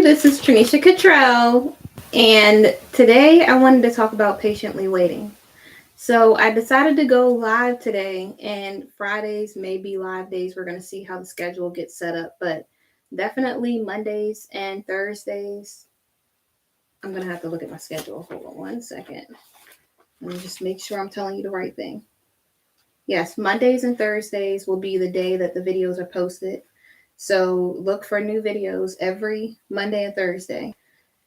this is Trinesha Cottrell, and today I wanted to talk about patiently waiting. So I decided to go live today, and Fridays may be live days. We're going to see how the schedule gets set up, but definitely Mondays and Thursdays. I'm going to have to look at my schedule. Hold on one second. Let me just make sure I'm telling you the right thing. Yes, Mondays and Thursdays will be the day that the videos are posted. So look for new videos every Monday and Thursday.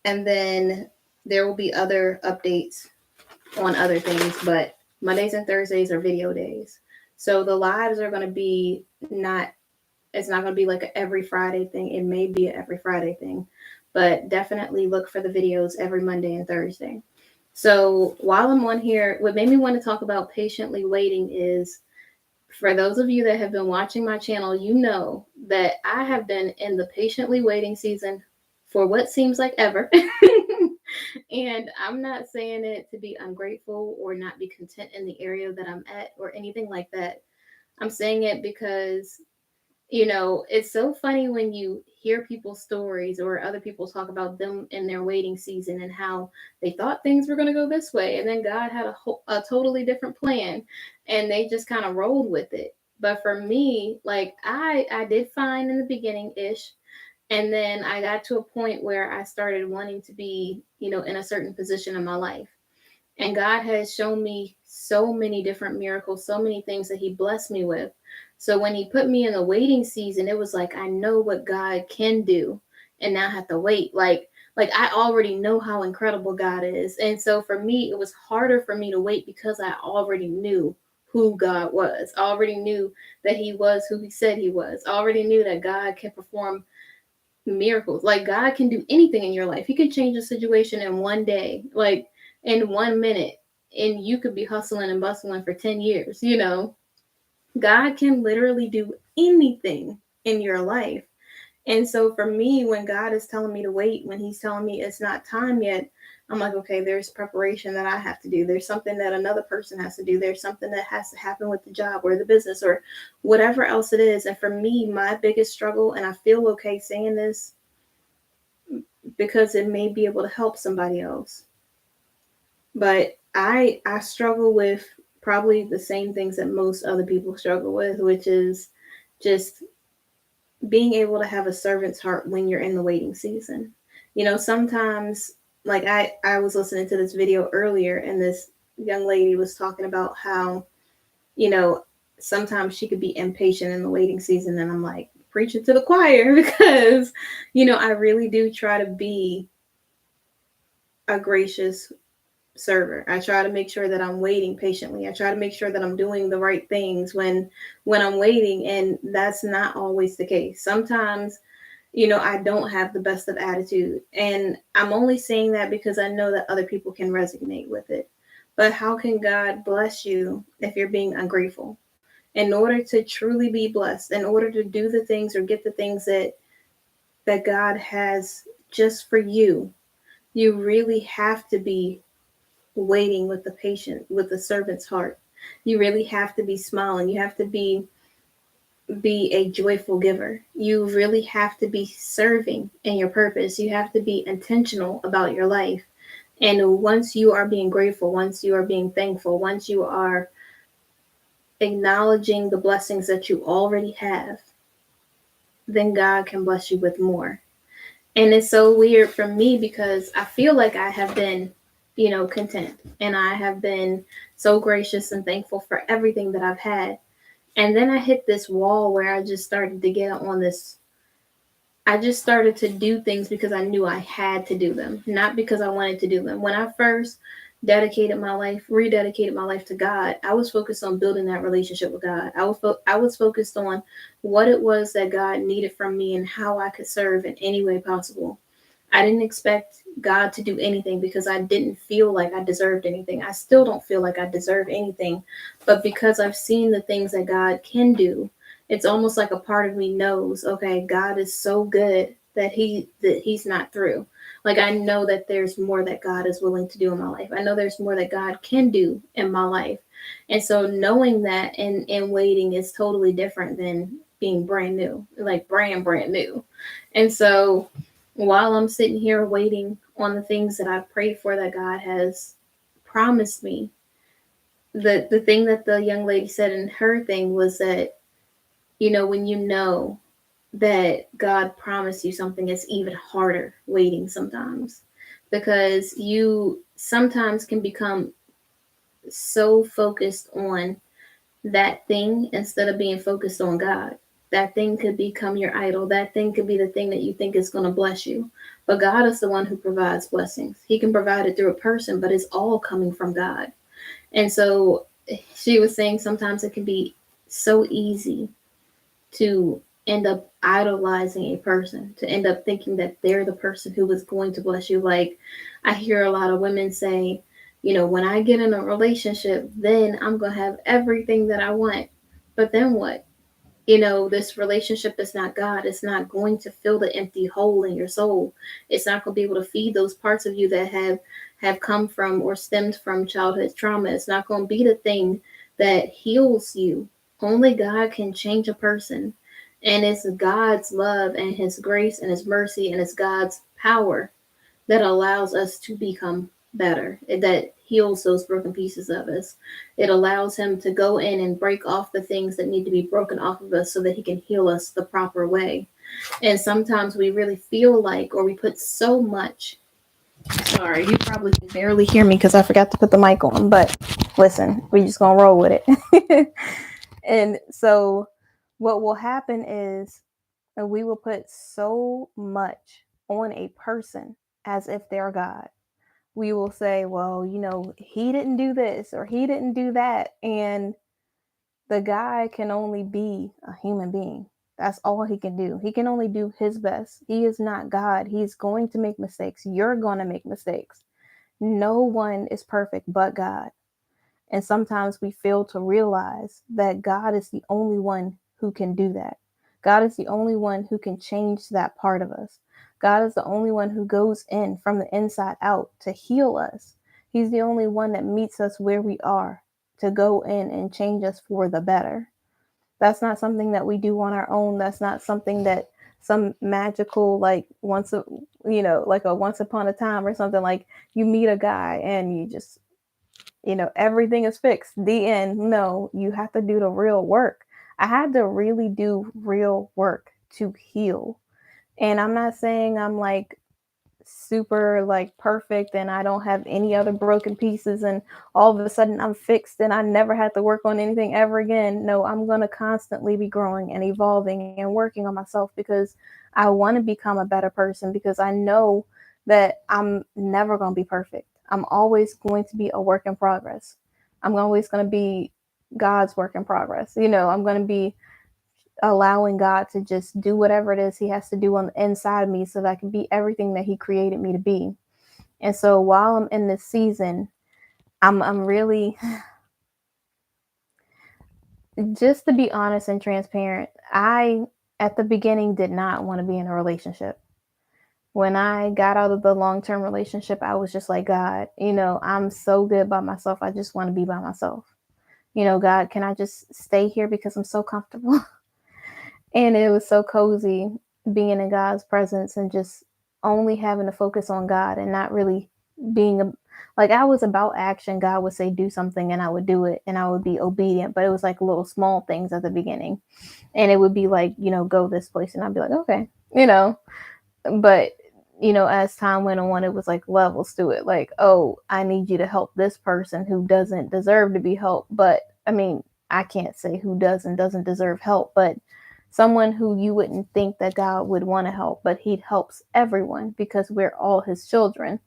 And then there will be other updates on other things, but Mondays and Thursdays are video days. So the lives are going to be it's not going to be like an every Friday thing. It may be an every Friday thing, but definitely look for the videos every Monday and Thursday. So while I'm on here, what made me want to talk about patiently waiting is, for those of you that have been watching my channel, you know that I have been in the patiently waiting season for what seems like ever. And I'm not saying it to be ungrateful or not be content in the area that I'm at or anything like that. I'm saying it because, it's so funny when you hear people's stories or other people talk about them in their waiting season and how they thought things were going to go this way. And then God had a totally different plan and they just kind of rolled with it. But for me, like I did fine in the beginning ish. And then I got to a point where I started wanting to be, in a certain position in my life. And God has shown me so many different miracles, so many things that He blessed me with. So when He put me in the waiting season, it was like I know what God can do, and now I have to wait. Like I already know how incredible God is. And so for me, it was harder for me to wait because I already knew who God was. I already knew that He was who He said He was. I already knew that God can perform miracles. Like God can do anything in your life. He can change a situation in one day, like in 1 minute, and you could be hustling and bustling for 10 years. God can literally do anything in your life. And so for me, when God is telling me to wait, when He's telling me it's not time yet, I'm like, okay, there's preparation that I have to do. There's something that another person has to do. There's something that has to happen with the job or the business or whatever else it is. And for me, my biggest struggle, and I feel okay saying this because it may be able to help somebody else, but I struggle with probably the same things that most other people struggle with, which is just being able to have a servant's heart when you're in the waiting season. Sometimes, like I was listening to this video earlier, and this young lady was talking about how, you know, sometimes she could be impatient in the waiting season. And I'm like, preaching to the choir because, I really do try to be a gracious server. I try to make sure that I'm waiting patiently. I try to make sure that I'm doing the right things when I'm waiting, and that's not always the case. Sometimes, I don't have the best of attitude, and I'm only saying that because I know that other people can resonate with it. But how can God bless you if you're being ungrateful? In order to truly be blessed, in order to do the things or get the things that God has just for you, you really have to be waiting with the patient, with the servant's heart. You really have to be smiling. You have to be a joyful giver. You really have to be serving in your purpose. You have to be intentional about your life. And once you are being grateful, once you are being thankful, once you are acknowledging the blessings that you already have, then God can bless you with more. And it's so weird for me because I feel like I have been, content, and I have been so gracious and thankful for everything that I've had. And then I hit this wall where I just started to get on this. I just started to do things because I knew I had to do them, not because I wanted to do them. When I first rededicated my life to God, I was focused on building that relationship with God. I was focused on what it was that God needed from me and how I could serve in any way possible. I didn't expect God to do anything because I didn't feel like I deserved anything. I still don't feel like I deserve anything. But because I've seen the things that God can do, it's almost like a part of me knows, okay, God is so good that he's not through. Like I know that there's more that God is willing to do in my life. I know there's more that God can do in my life. And so knowing that and waiting is totally different than being brand new, like brand new. And so while I'm sitting here waiting on the things that I've prayed for that God has promised me, the thing that the young lady said in her thing was that, when you know that God promised you something, it's even harder waiting sometimes, because you sometimes can become so focused on that thing instead of being focused on God. That thing could become your idol. That thing could be the thing that you think is going to bless you. But God is the one who provides blessings. He can provide it through a person, but it's all coming from God. And so she was saying sometimes it can be so easy to end up idolizing a person, to end up thinking that they're the person who is going to bless you. Like, I hear a lot of women say, when I get in a relationship, then I'm going to have everything that I want. But then what? This relationship is not God. It's not going to fill the empty hole in your soul. It's not going to be able to feed those parts of you that have come from or stemmed from childhood trauma. It's not going to be the thing that heals you. Only God can change a person. And it's God's love and his grace and his mercy and it's God's power that allows us to become better, that heals those broken pieces of us. It allows him to go in and break off the things that need to be broken off of us so that he can heal us the proper way. And sometimes we really feel like, or we put so much. Sorry, you probably can barely hear me because I forgot to put the mic on, but listen, we just gonna roll with it. And so what will happen is we will put so much on a person as if they're God. We will say, well, he didn't do this or he didn't do that. And the guy can only be a human being. That's all he can do. He can only do his best. He is not God. He's going to make mistakes. You're going to make mistakes. No one is perfect but God. And sometimes we fail to realize that God is the only one who can do that. God is the only one who can change that part of us. God is the only one who goes in from the inside out to heal us. He's the only one that meets us where we are to go in and change us for the better. That's not something that we do on our own. That's not something that some magical, like like a once upon a time or something, like you meet a guy and you just everything is fixed. The end. No, you have to do the real work. I had to really do real work to heal. And I'm not saying I'm like super like perfect and I don't have any other broken pieces and all of a sudden I'm fixed and I never have to work on anything ever again. No, I'm going to constantly be growing and evolving and working on myself because I want to become a better person, because I know that I'm never going to be perfect. I'm always going to be a work in progress. I'm always going to be God's work in progress. I'm going to be allowing God to just do whatever it is he has to do on the inside of me so that I can be everything that he created me to be. And so while I'm in this season, I'm really, just to be honest and transparent, I at the beginning did not want to be in a relationship. When I got out of the long-term relationship, I was just like, God, I'm so good by myself. I just want to be by myself. God, can I just stay here because I'm so comfortable? And it was so cozy being in God's presence and just only having to focus on God and not really being like, I was about action. God would say do something and I would do it and I would be obedient, but it was like little small things at the beginning. And it would be like, go this place and I'd be like, okay, but as time went on, it was like levels to it. Like, oh, I need you to help this person who doesn't deserve to be helped. But I mean, I can't say who doesn't deserve help, but someone who you wouldn't think that God would want to help, but he helps everyone because we're all his children.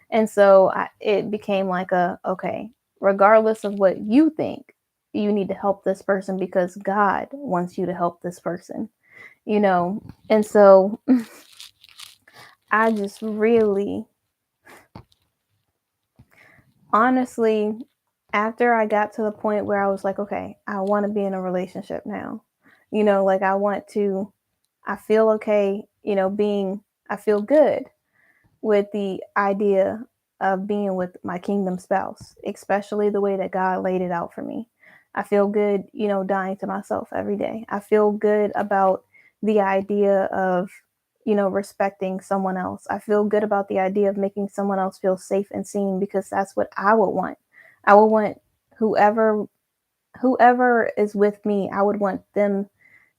And so it became like okay, regardless of what you think, you need to help this person because God wants you to help this person, And so I just really, honestly, after I got to the point where I was like, okay, I want to be in a relationship now. Like I feel okay, I feel good with the idea of being with my kingdom spouse, especially the way that God laid it out for me. I feel good, dying to myself every day. I feel good about the idea of, respecting someone else. I feel good about the idea of making someone else feel safe and seen because that's what I would want. I would want whoever is with me, I would want them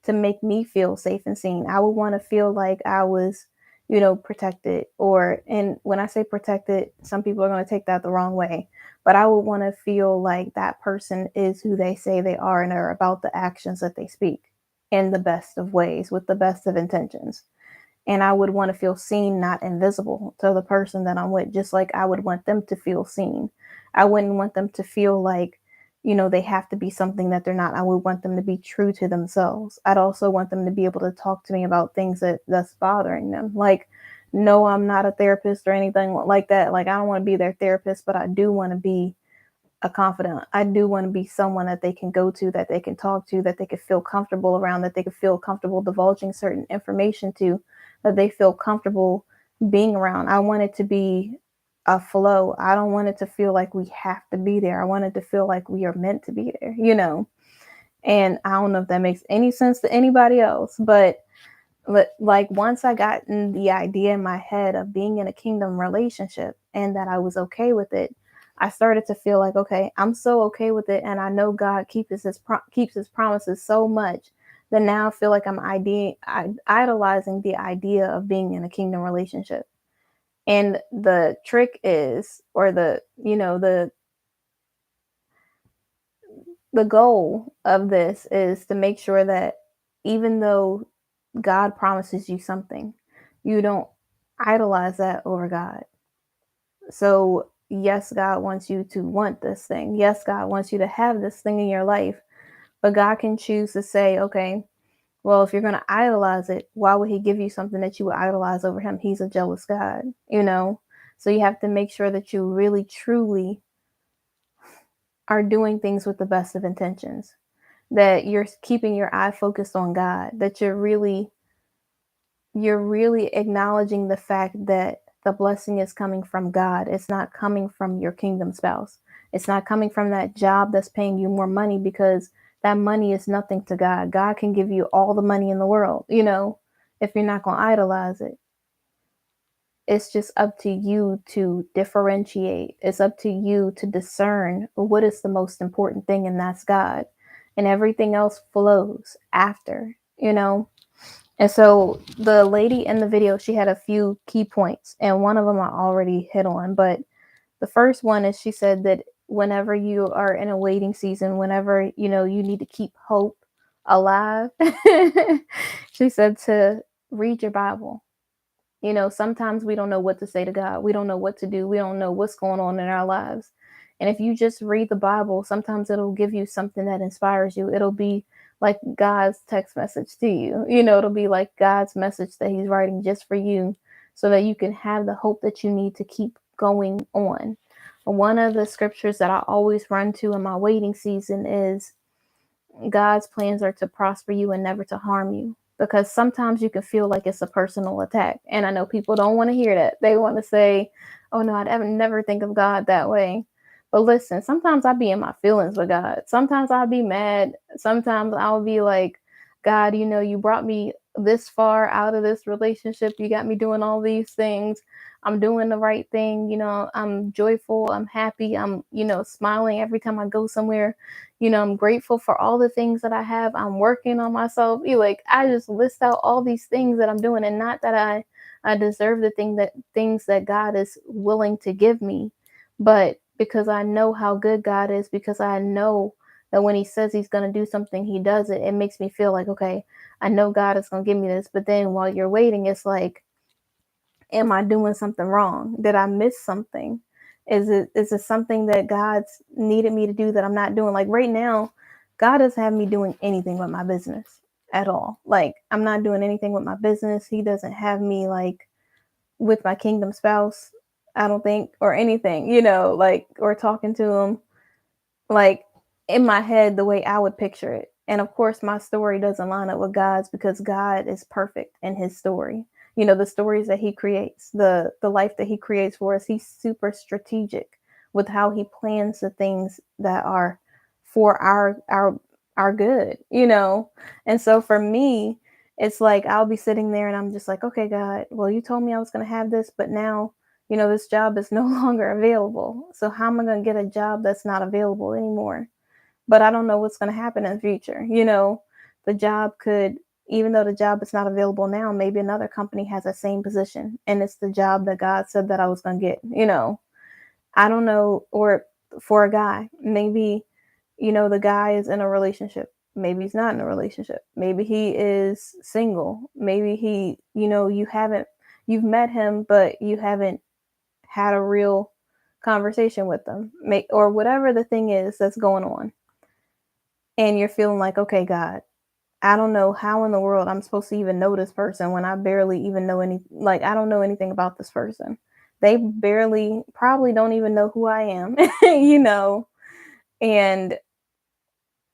to make me feel safe and seen. I would want to feel like I was, protected. And when I say protected, some people are going to take that the wrong way. But I would want to feel like that person is who they say they are and are about the actions that they speak in the best of ways with the best of intentions. And I would want to feel seen, not invisible to the person that I'm with, just like I would want them to feel seen. I wouldn't want them to feel like, they have to be something that they're not. I would want them to be true to themselves. I'd also want them to be able to talk to me about things that's bothering them. Like, no, I'm not a therapist or anything like that. Like, I don't want to be their therapist, but I do want to be a confidant. I do want to be someone that they can go to, that they can talk to, that they could feel comfortable around, that they could feel comfortable divulging certain information to, that they feel comfortable being around. I want it to be a flow. I don't want it to feel like we have to be there. I want it to feel like we are meant to be there. And I don't know if that makes any sense to anybody else, but like once I got in the idea in my head of being in a kingdom relationship and that I was okay with it, I started to feel like, okay, I'm so okay with it, and I know God keeps his promises so much that now I feel like I'm idolizing the idea of being in a kingdom relationship. And the trick is, or the goal of this is to make sure that even though God promises you something, you don't idolize that over God. So, yes, God wants you to want this thing. Yes, God wants you to have this thing in your life. But God can choose to say, okay, well, if you're going to idolize it, why would He give you something that you would idolize over Him? He's a jealous God. So you have to make sure that you really, truly are doing things with the best of intentions, that you're keeping your eye focused on God, that you're really acknowledging the fact that the blessing is coming from God. It's not coming from your kingdom spouse. It's not coming from that job that's paying you more money, because that money is nothing to God. God can give you all the money in the world, if you're not going to idolize it. It's just up to you to differentiate. It's up to you to discern what is the most important thing, and that's God. And everything else flows after. And so the lady in the video, she had a few key points, and one of them I already hit on. But the first one is, she said that whenever you are in a waiting season, whenever, you need to keep hope alive, she said to read your Bible. Sometimes we don't know what to say to God. We don't know what to do. We don't know what's going on in our lives. And if you just read the Bible, sometimes it'll give you something that inspires you. It'll be like God's text message to you. It'll be like God's message that He's writing just for you, so that you can have the hope that you need to keep going on. One of the scriptures that I always run to in my waiting season is, God's plans are to prosper you and never to harm you. Because sometimes you can feel like it's a personal attack. And I know people don't want to hear that. They want to say, oh no, I'd never think of God that way. But listen, sometimes I'll be in my feelings with God. Sometimes I'll be mad. Sometimes I'll be like, God, you brought me this far out of this relationship. You got me doing all these things. I'm doing the right thing. I'm joyful. I'm happy. I'm, smiling every time I go somewhere. I'm grateful for all the things that I have. I'm working on myself. I just list out all these things that I'm doing, and not that I deserve the things that God is willing to give me, but because I know how good God is, because I know that when He says He's going to do something, He does it. It makes me feel like, okay, I know God is going to give me this. But then while you're waiting, it's like, am I doing something wrong? Did I miss something? Is it something that God's needed me to do that I'm not doing? Like right now, God doesn't have me doing anything with my business at all. Like, I'm not doing anything with my business. He doesn't have me like with my kingdom spouse, I don't think, or anything, or talking to him like in my head the way I would picture it. And of course, my story doesn't line up with God's, because God is perfect in His story. The stories that He creates, the life that He creates for us, He's super strategic with how He plans the things that are for our good. And so for me, it's like I'll be sitting there and I'm just like, okay, God, well, you told me I was going to have this, but now, this job is no longer available. So how am I going to get a job that's not available anymore? But I don't know what's going to happen in the future. The job could, even though the job is not available now, maybe another company has the same position and it's the job that God said that I was going to get. I don't know. Or for a guy, maybe, the guy is in a relationship. Maybe he's not in a relationship. Maybe he is single. Maybe you've met him, but you haven't had a real conversation with them, or whatever the thing is that's going on. And you're feeling like, okay, God, I don't know how in the world I'm supposed to even know this person when I barely even know like, I don't know anything about this person. They probably don't even know who I am, and,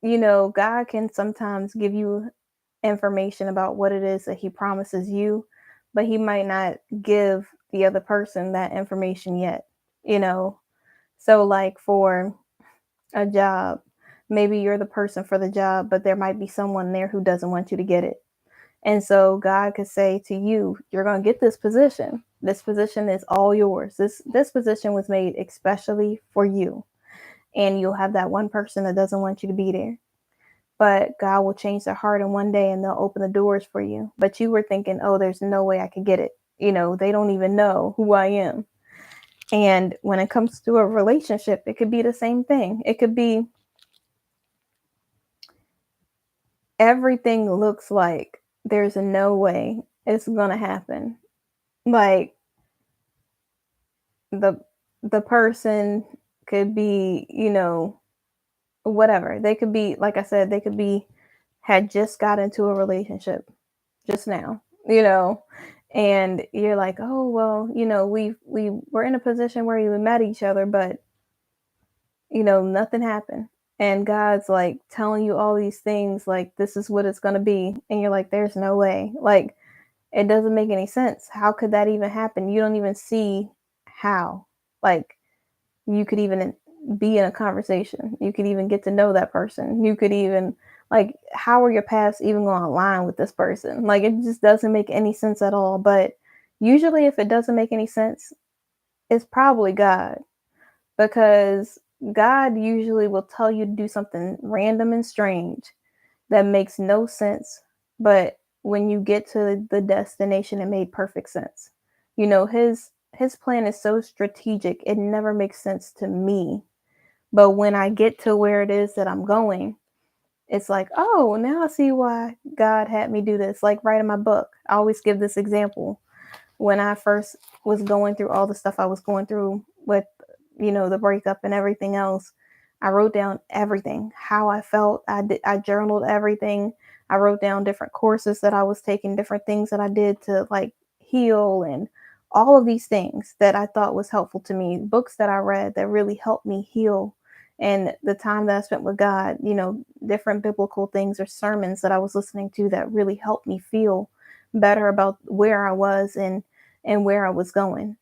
God can sometimes give you information about what it is that he promises you, but he might not give the other person that information yet, you know? So, like for a job, maybe you're the person for the job, but there might be someone there who doesn't want you to get it. And so God could say to you, you're going to get this position. This position is all yours. This position was made especially for you. And you'll have that one person that doesn't want you to be there. But God will change their heart in one day and they'll open the doors for you. But you were thinking, oh, there's no way I could get it. They don't even know who I am. And when it comes to a relationship, it could be the same thing. It could be everything looks like there's no way it's going to happen. Like the the person could be, whatever. They could be, like I said, they could be had just got into a relationship just now, and you're like, oh well, we were in a position where we met each other, but nothing happened. And God's like telling you all these things, like this is what it's gonna be, and you're like, there's no way, like it doesn't make any sense. How could that even happen? You don't even see how, like you could even be in a conversation. You could even get to know that person. You could even, like, how are your paths even going to align with this person? Like, it just doesn't make any sense at all. But usually, if it doesn't make any sense, it's probably God, because God usually will tell you to do something random and strange that makes no sense. But when you get to the destination, it made perfect sense. His plan is so strategic, it never makes sense to me. But when I get to where it is that I'm going, it's like, oh, now I see why God had me do this. Like writing my book. I always give this example. When I first was going through all the stuff I was going through with, the breakup and everything else, I wrote down everything, how I felt. I journaled everything. I wrote down different courses that I was taking, different things that I did to like heal, and all of these things that I thought was helpful to me, books that I read that really helped me heal, and the time that I spent with God, different biblical things or sermons that I was listening to that really helped me feel better about where I was and where I was going.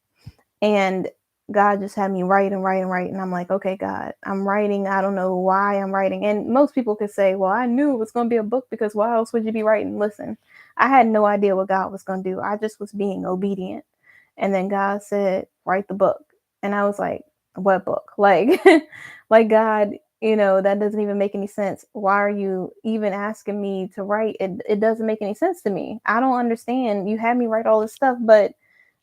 And God just had me write and write and write. And I'm like, okay, God, I'm writing. I don't know why I'm writing. And most people could say, well, I knew it was going to be a book, because why else would you be writing? Listen, I had no idea what God was going to do. I just was being obedient. And then God said, write the book. And I was like, what book? Like, like God, that doesn't even make any sense. Why are you even asking me to write? It doesn't make any sense to me. I don't understand. You had me write all this stuff, but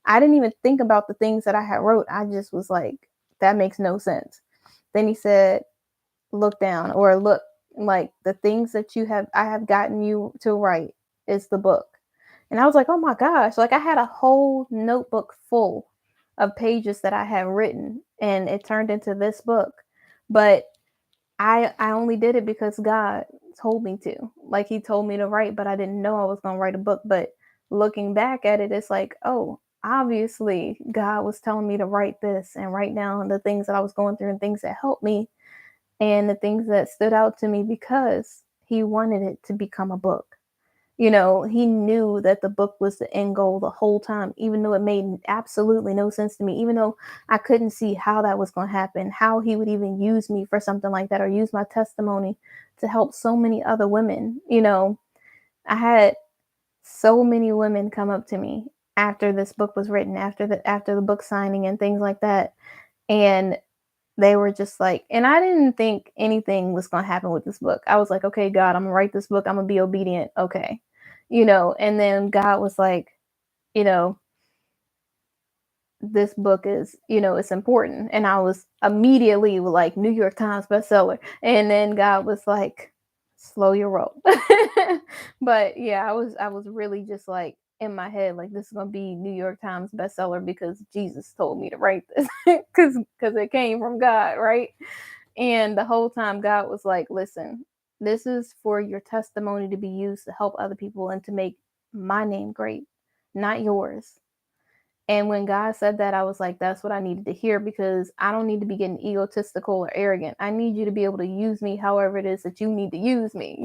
I didn't even think about the things that I had wrote. I just was like, that makes no sense. Then he said, look down, or look, like the things that I have gotten you to write is the book. And I was like, oh my gosh, like I had a whole notebook full of pages that I had written, and it turned into this book. But I only did it because God told me to. Like he told me to write, but I didn't know I was going to write a book. But looking back at it, it's like, oh, obviously God was telling me to write this and write down the things that I was going through and things that helped me and the things that stood out to me, because he wanted it to become a book. He knew that the book was the end goal the whole time, even though it made absolutely no sense to me, even though I couldn't see how that was going to happen, how he would even use me for something like that, or use my testimony to help so many other women. I had so many women come up to me after this book was written, after the book signing and things like that. And they were just like, and I didn't think anything was going to happen with this book. I was like, okay, God, I'm going to write this book. I'm going to be obedient. Okay. And then God was like, you know, this book is, it's important. And I was immediately like New York Times bestseller. And then God was like, slow your roll. But yeah, I was really just like in my head, like this is gonna be New York Times bestseller because Jesus told me to write this. Because it came from God, right? And the whole time God was like, listen, this is for your testimony to be used to help other people and to make my name great, not yours. And when God said that, I was like, that's what I needed to hear, because I don't need to be getting egotistical or arrogant. I need you to be able to use me however it is that you need to use me.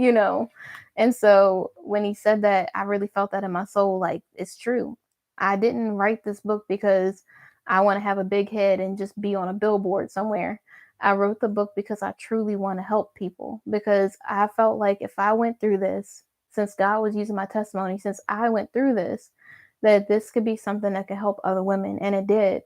And so when he said that, I really felt that in my soul, like, it's true. I didn't write this book because I want to have a big head and just be on a billboard somewhere. I wrote the book because I truly want to help people, because I felt like if I went through this, since God was using my testimony, since I went through this, that this could be something that could help other women. And it did.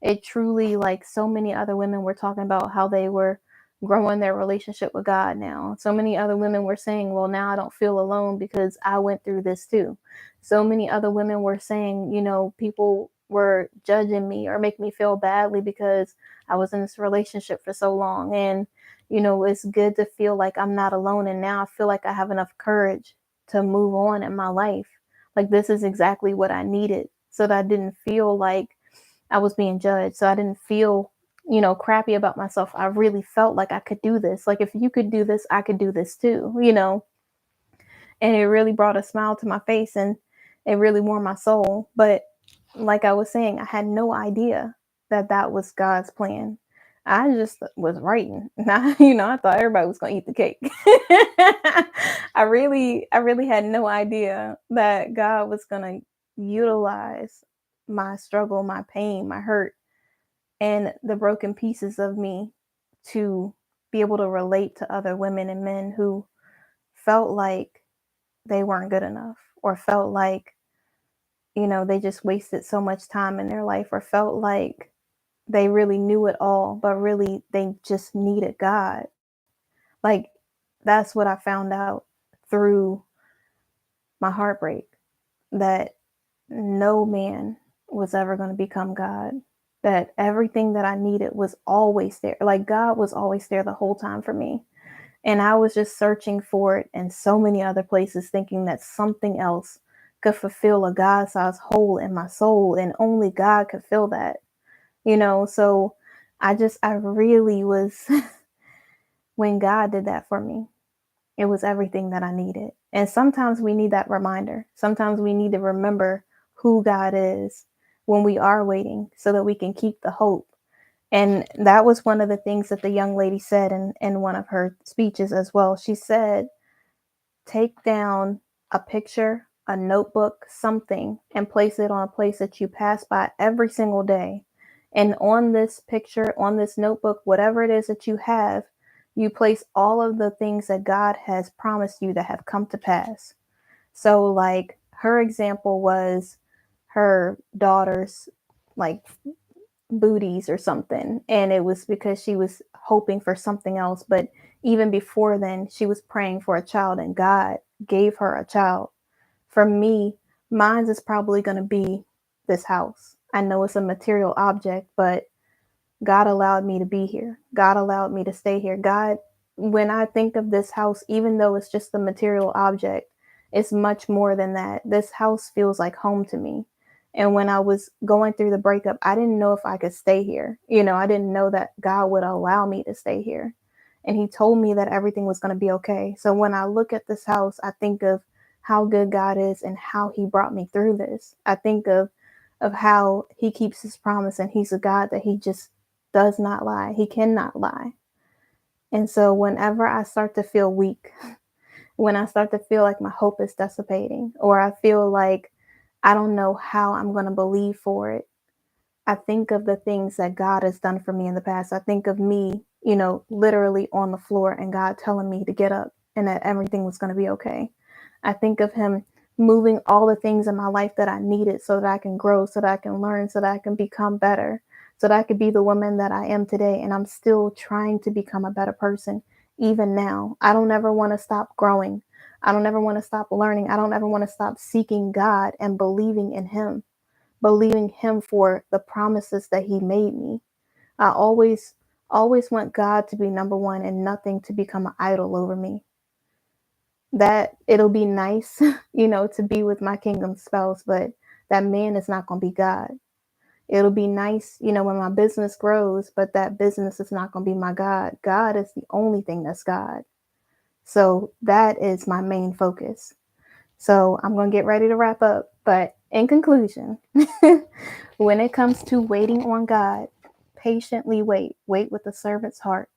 It truly, like, so many other women were talking about how they were growing their relationship with God now. So many other women were saying, well, now I don't feel alone because I went through this too. So many other women were saying, people were judging me or make me feel badly because I was in this relationship for so long. And, it's good to feel like I'm not alone. And now I feel like I have enough courage to move on in my life. Like, this is exactly what I needed, so that I didn't feel like I was being judged. So I didn't feel, crappy about myself. I really felt like I could do this. Like, if you could do this, I could do this too. And it really brought a smile to my face, and it really warmed my soul. But like I was saying, I had no idea that that was God's plan. I just was writing. I thought everybody was going to eat the cake. I really had no idea that God was going to utilize my struggle, my pain, my hurt, and the broken pieces of me to be able to relate to other women and men who felt like they weren't good enough, or felt like, they just wasted so much time in their life, or felt like they really knew it all, but really they just needed God. Like, that's what I found out through my heartbreak, that no man was ever going to become God, that everything that I needed was always there. Like, God was always there the whole time for me. And I was just searching for it in so many other places, thinking that something else could fulfill a God sized hole in my soul, and only God could fill that. So I really was, when God did that for me, it was everything that I needed. And sometimes we need that reminder. Sometimes we need to remember who God is when we are waiting, so that we can keep the hope. And that was one of the things that the young lady said in one of her speeches as well. She said, take down a picture, a notebook, something, and place it on a place that you pass by every single day. And on this picture, on this notebook, whatever it is that you have, you place all of the things that God has promised you that have come to pass. So, like, her example was her daughter's, like, booties or something, and it was because she was hoping for something else. But even before then, she was praying for a child, and God gave her a child. For me, mine is probably going to be this house. I know it's a material object, but God allowed me to be here. God allowed me to stay here. God, when I think of this house, even though it's just a material object, it's much more than that. This house feels like home to me. And when I was going through the breakup, I didn't know if I could stay here. I didn't know that God would allow me to stay here. And he told me that everything was going to be okay. So when I look at this house, I think of how good God is and how he brought me through this. I think of how he keeps his promise, and he's a God that he just does not lie. He cannot lie. And so whenever I start to feel weak, when I start to feel like my hope is dissipating, or I feel like I don't know how I'm going to believe for it, I think of the things that God has done for me in the past. I think of me, literally on the floor, and God telling me to get up and that everything was going to be okay. I think of him moving all the things in my life that I needed so that I can grow, so that I can learn, so that I can become better, so that I could be the woman that I am today. And I'm still trying to become a better person even now. I don't ever want to stop growing. I don't ever want to stop learning. I don't ever want to stop seeking God and believing Him for the promises that He made me. I always want God to be number one and nothing to become an idol over me. That it'll be nice, to be with my kingdom spouse, but that man is not going to be God. It'll be nice, when my business grows, but that business is not going to be my God. God is the only thing that's God. So that is my main focus. So I'm going to get ready to wrap up. But in conclusion, when it comes to waiting on God, patiently wait. Wait with a servant's heart.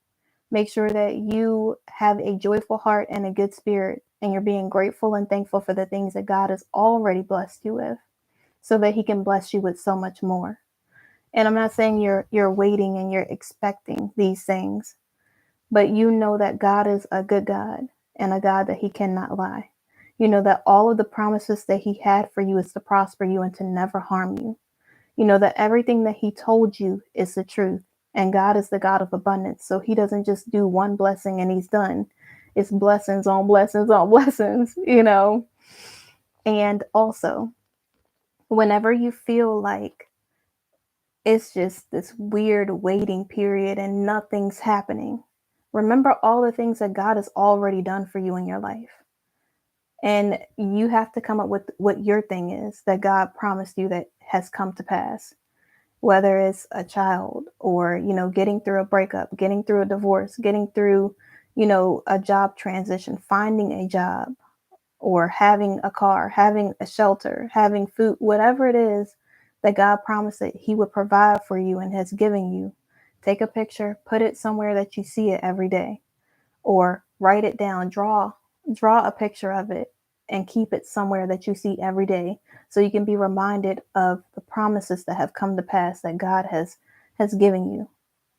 Make sure that you have a joyful heart and a good spirit, and you're being grateful and thankful for the things that God has already blessed you with, so that He can bless you with so much more. And I'm not saying you're waiting and you're expecting these things, but you know that God is a good God and a God that He cannot lie. You know that all of the promises that He had for you is to prosper you and to never harm you. You know that everything that He told you is the truth. And God is the God of abundance. So He doesn't just do one blessing and He's done. It's blessings on blessings on blessings. And also, whenever you feel like it's just this weird waiting period and nothing's happening, remember all the things that God has already done for you in your life. And you have to come up with what your thing is that God promised you that has come to pass. Whether it's a child or, getting through a breakup, getting through a divorce, getting through, a job transition, finding a job, or having a car, having a shelter, having food, whatever it is that God promised that He would provide for you and has given you. Take a picture, put it somewhere that you see it every day, or write it down, draw a picture of it and keep it somewhere that you see every day, so you can be reminded of the promises that have come to pass that God has given you,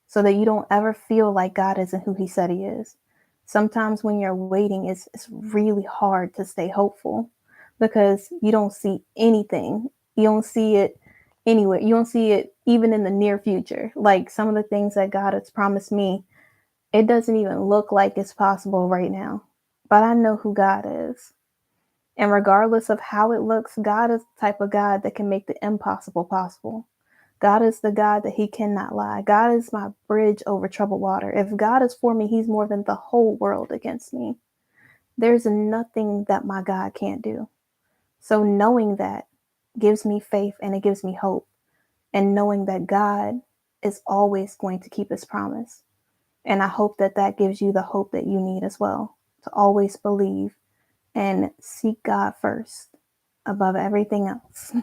so that you don't ever feel like God isn't who He said He is. Sometimes when you're waiting, it's really hard to stay hopeful because you don't see anything. You don't see it anywhere. You don't see it even in the near future. Like some of the things that God has promised me, it doesn't even look like it's possible right now. But I know who God is. And regardless of how it looks, God is the type of God that can make the impossible possible. God is the God that He cannot lie. God is my bridge over troubled water. If God is for me, He's more than the whole world against me. There's nothing that my God can't do. So knowing that gives me faith and it gives me hope. And knowing that God is always going to keep His promise. And I hope that that gives you the hope that you need as well, to always believe and seek God first above everything else.